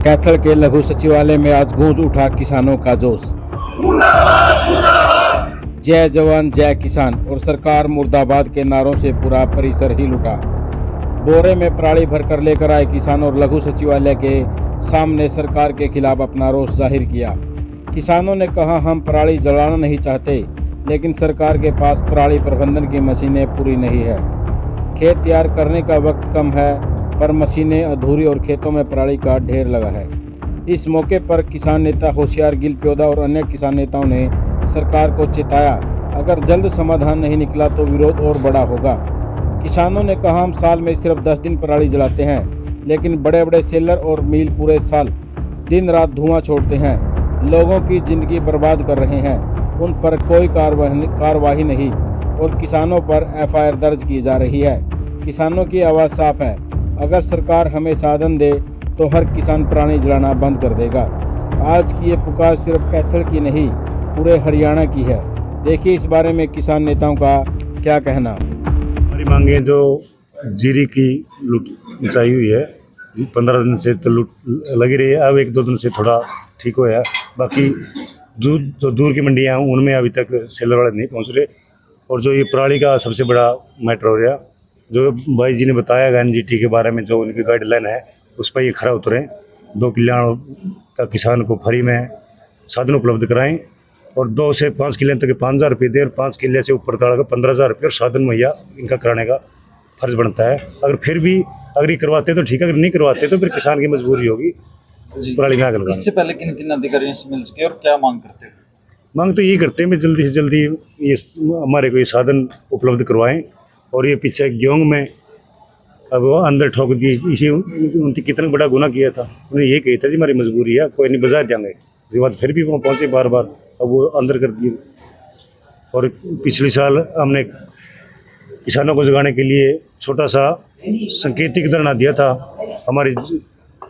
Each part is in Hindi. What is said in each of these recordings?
कैथल के लघु सचिवालय में आज गूंज उठा किसानों का जोश। जय जवान जय किसान और सरकार मुर्दाबाद के नारों से पूरा परिसर हिल उठा। बोरे में पराली भरकर लेकर आए किसान और लघु सचिवालय के सामने सरकार के खिलाफ अपना रोष जाहिर किया। किसानों ने कहा, हम पराली जलाना नहीं चाहते, लेकिन सरकार के पास पराली प्रबंधन की मशीनें पूरी नहीं है। खेत तैयार करने का वक्त कम है, पर मशीनें अधूरी और खेतों में पराली का ढेर लगा है। इस मौके पर किसान नेता होशियार गिल प्योदा और अन्य किसान नेताओं ने सरकार को चेताया, अगर जल्द समाधान नहीं निकला तो विरोध और बड़ा होगा। किसानों ने कहा, हम साल में सिर्फ 10 दिन पराली जलाते हैं, लेकिन बड़े बड़े सेलर और मिल पूरे साल दिन रात धुआं छोड़ते हैं, लोगों की जिंदगी बर्बाद कर रहे हैं। उन पर कोई कार्रवाई नहीं और किसानों पर एफआईआर दर्ज की जा रही है। किसानों की आवाज़ साफ है, अगर सरकार हमें साधन दे तो हर किसान पराली जलाना बंद कर देगा। आज की ये पुकार सिर्फ कैथल की नहीं, पूरे हरियाणा की है। देखिए इस बारे में किसान नेताओं का क्या कहना। हमारी मांगे जो जीरी की लूट मचाई हुई है, 15 दिन से तो लूट लगी रही है। अब 1-2 दिन से थोड़ा ठीक हुआ है। बाकी दूर की मंडियाँ हैं, उनमें अभी तक सेलर वाले नहीं पहुँच रहे। और जो ये पराली का सबसे बड़ा मैटर हो रहा, जो भाई जी ने बताया एनजीटी के बारे में, जो उनकी गाइडलाइन है उस पर ये खरा उतरें। 2 किलो का किसान को फ्री में साधन उपलब्ध कराएं और 2 से 5 किले तक 5,000 रुपये दें और 5 किले से ऊपर तक 15,000 रुपये और साधन मुहैया इनका कराने का फर्ज बनता है। अगर ये करवाते तो ठीक है, अगर नहीं करवाते तो फिर किसान की मजबूरी होगी पराली में आग लगाने। इससे पहले किन किन अधिकारियों से मिल चुके और क्या मांग करते हैं? मांग तो यही करते हैं, मैं जल्दी से जल्दी ये हमारे को ये साधन उपलब्ध करवाएं। और ये पीछे गेहूँ में अब वो अंदर ठोक दी, इसी उनकी कितना बड़ा गुनाह किया था। उन्हें ये कही था जी हमारी मजबूरी है, कोई नहीं बजा देंगे। उसके बाद फिर भी वहाँ पहुँचे बार, अब वो अंदर कर दिए। और पिछले साल हमने किसानों को जगाने के लिए छोटा सा सांकेतिक धरना दिया था। हमारी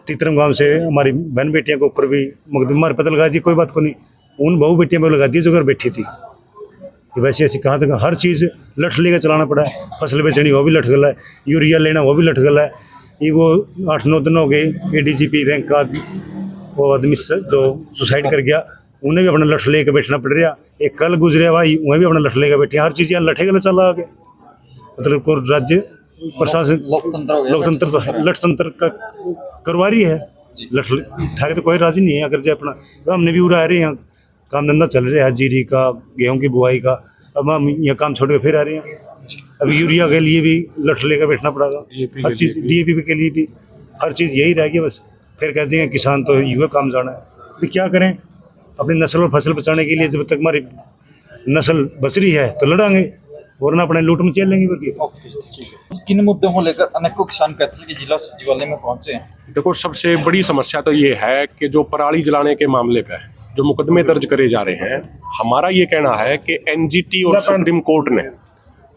तितरम गाँव से हमारी बहन बेटियों के ऊपर भी मुकदमा पता लगा दी, कोई बात को नहीं। उन बहू बेटियों पर लगा दी जो घर बैठी थी। वैसे ऐसी कहाँ तक हर चीज़ लठ लेकर चलाना पड़ा है। फसल बेचनी वो भी लठ गला है, यूरिया लेना वो भी लठ गला है। ये वो 8-9 दिन हो गए एडीजीपी रैंक का वो आदमी जो सुसाइड कर गया, उन्हें भी अपना लठ लेकर बैठना पड़ रहा। एक कल गुजरे भाई, वह भी अपना लठ लेकर बैठे। हर चीज़ यहाँ लठे गला चला आगे। मतलब को राज्य प्रशासन लोकतंत्र तो है, लठतंत्र का करवा रही है। लठ उठा तो कोई राजी नहीं है। अगर जो अपना तो हमने भी उड़ा रहे हैं, यहाँ काम धंधा चल रहा है जीरी का, गेहूं की बुआई का। अब हम यहाँ काम छोड़ के फिर आ रहे हैं। अभी यूरिया के लिए भी लठ लेकर बैठना पड़ेगा, हर चीज़ डीएपी के लिए भी हर चीज़ यही रह गई। बस फिर कहते हैं किसान तो युवा काम जाना है। तो क्या करें, अपनी नस्ल और फसल बचाने के लिए जब तक हमारी नस्ल बच रही है तो लड़ांगे, वरना अपने लूट में चल लेंगे। किन मुद्दों को लेकर अनेकों किसान कैथल के जिला सचिवालय में पहुंचे हैं? देखो, सबसे बड़ी समस्या तो ये है कि जो पराली जलाने के मामले पे जो मुकदमे दर्ज करे जा रहे हैं, हमारा ये कहना है कि एनजीटी और सुप्रीम कोर्ट ने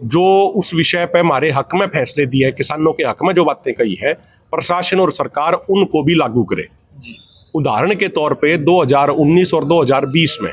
जो उस विषय पे हमारे हक में फैसले दिए हैं, किसानों के हक में जो बातें कही है, प्रशासन और सरकार उनको भी लागू करे। उदाहरण के तौर पे 2019 और 2020 में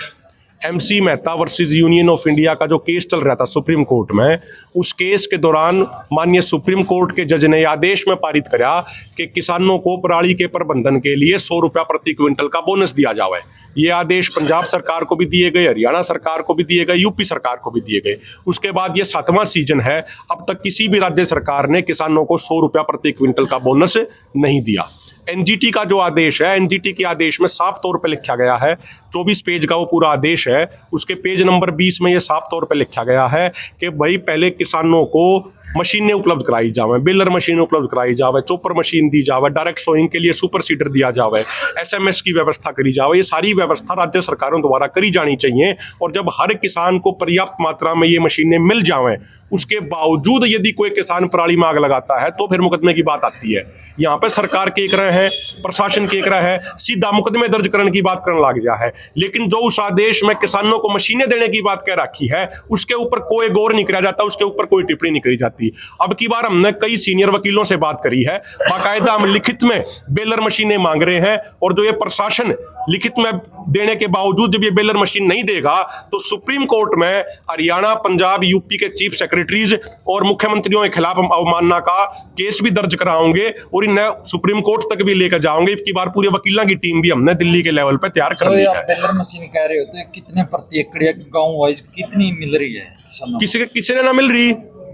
MC Mehta versus union of India का जो केस चल रहा था सुप्रीम कोर्ट में, उस केस के दौरान माननीय सुप्रीम कोर्ट के जज ने आदेश में पारित करा कि किसानों को पराली के प्रबंधन के लिए 100 रुपया प्रति क्विंटल का बोनस दिया जाए। ये आदेश पंजाब सरकार को भी दिए गए, हरियाणा सरकार को भी दिए गए, यूपी सरकार को भी दिए गए। उसके बाद ये 7वां सीजन है, अब तक किसी भी राज्य सरकार ने किसानों को 100 रुपया प्रति क्विंटल का बोनस नहीं दिया। एनजीटी का जो आदेश है, एनजीटी के आदेश में साफ तौर पे लिखा गया है, 24 पेज का वो पूरा आदेश है। उसके पेज नंबर 20 में ये साफ तौर पे लिखा गया है कि भाई पहले किसानों को मशीनें उपलब्ध कराई जावे, बेलर मशीन उपलब्ध कराई जावे, चॉपर मशीन दी जावे, डायरेक्ट सोइंग के लिए सुपर सीडर दिया जावे, SMS की व्यवस्था करी जावे। ये सारी व्यवस्था राज्य सरकारों द्वारा करी जानी चाहिए। और जब हर किसान को पर्याप्त मात्रा में ये मशीनें मिल जावें, उसके बावजूद यदि कोई किसान पराली में आग लगाता है तो फिर मुकदमे की बात आती है। यहाँ पे सरकार केक रहे हैं, प्रशासन केक रहा है, सीधा मुकदमे दर्ज करने की बात करने लग गया है। लेकिन जो उस आदेश में किसानों को मशीनें देने की बात कह रखी है, उसके ऊपर कोई गौर नहीं किया जाता, उसके ऊपर कोई टिप्पणी नहीं करी जाती। सकती। अब की बार हमने कई सीनियर वकीलों से बात करी है, बाकायदा हम लिखित में बेलर मशीनें मांग रहे हैं, और जो ये प्रशासन लिखित में देने के बावजूद जब ये बेलर मशीन नहीं देगा तो सुप्रीम कोर्ट में हरियाणा, पंजाब, यूपी के चीफ सेक्रेटरीज और मुख्यमंत्रियों के खिलाफ हम अवमानना का केस भी दर्ज कराओगे और इन्हें सुप्रीम कोर्ट तक भी लेकर जाओगे। इसकी बार पूरे वकीलों की टीम भी हमने दिल्ली के लेवल पे तैयार कर ली आप है। बेलर मशीन कह रहे हो तो कितने प्रति एकड़ या गांव वाइज कितनी मिल रही है किसानों को? किसी ने ना मिल रही।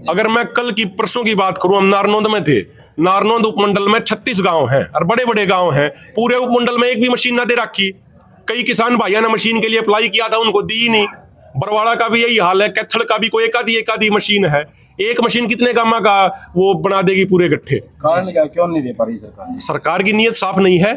अगर मैं कल की परसों की बात करूं, हम नारनौंद में थे। नारनौंद उपमंडल में 36 गांव हैं और बड़े बड़े गांव हैं। पूरे उपमंडल में एक भी मशीन ना दे रखी। कई किसान भाइयों ने मशीन के लिए अप्लाई किया था, उनको दी ही नहीं। बरवाड़ा का भी यही हाल है, कैथल का भी कोई एक आधी मशीन है। एक मशीन कितने गामा का वो बना देगी पूरे गट्ठे? कारण क्या, क्यों नहीं दे पा रही सरकार? सरकार की नीयत साफ नहीं है।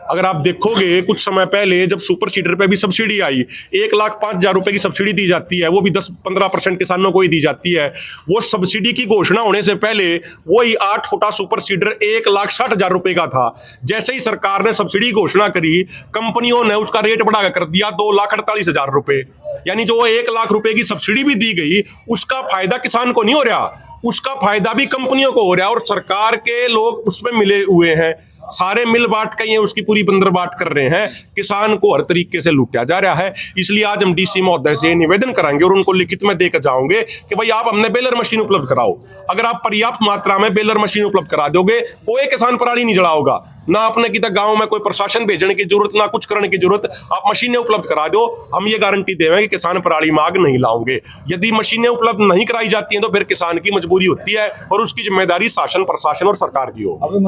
अगर आप देखोगे कुछ समय पहले जब सुपर सीडर पे भी सब्सिडी आई, 1,05,000 रुपए की सब्सिडी दी जाती है, वो भी 10-15% किसानों को ही दी जाती है। वो सब्सिडी की घोषणा होने से पहले वही 8 फुटा सुपर सीडर 1,60,000 रुपए का था। जैसे ही सरकार ने सब्सिडी घोषणा करी, कंपनियों ने उसका रेट बढ़ा कर दिया 2,48,000 रुपए। यानी जो 1,00,000 रुपए की सब्सिडी भी दी गई, उसका फायदा किसान को नहीं हो रहा, उसका फायदा भी कंपनियों को हो रहा है, और सरकार के लोग उसमें मिले हुए हैं। सारे मिल बांट के उसकी पूरी बंदरबाट कर रहे हैं। किसान को हर तरीके से लूटा जा रहा है। इसलिए आज हम डीसी महोदय से निवेदन कराएंगे और उनको लिखित में देकर जाओगे कि भाई आप हमने बेलर मशीन उपलब्ध कराओ। अगर आप पर्याप्त मात्रा में बेलर मशीन उपलब्ध करा दोगे, कोई किसान पराली नहीं जलाओगा। ना अपने की तक गांव में कोई प्रशासन भेजने की जरूरत, ना कुछ करने की जरूरत। आप मशीनें उपलब्ध करा दो, हम ये गारंटी देंगे कि किसान पराली मांग नहीं लाओगे। यदि मशीनें उपलब्ध नहीं कराई जाती हैं तो फिर किसान की मजबूरी होती है और उसकी जिम्मेदारी शासन, प्रशासन और सरकार की होगी।